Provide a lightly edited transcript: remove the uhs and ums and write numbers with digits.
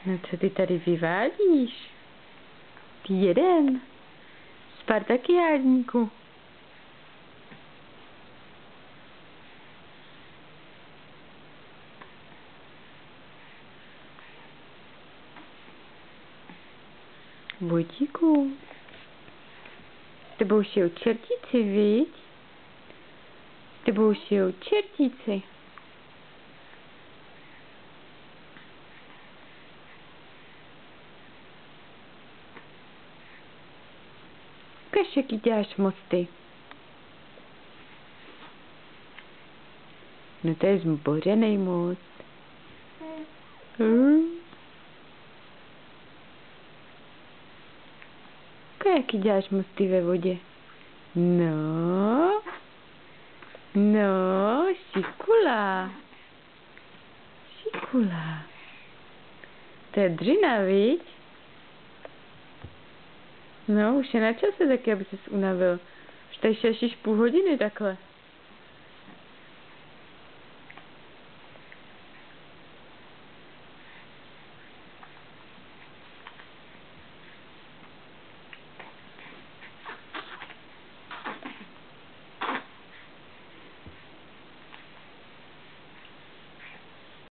No co ty tady vyvádíš? Ty jeden. Spartakiádníku. Vojtíku. S tebou šijou čertíci, viď? S tebou šijou čertíci. Ukaž, jaký děláš mosty. No to je zbořenej most. Ukaž, jaký děláš mosty ve vodě. No. No, šikula. Šikula. To je dřina, viď? No, už je na čase taky, aby ses unavil. Už tady šešíš půl hodiny takhle.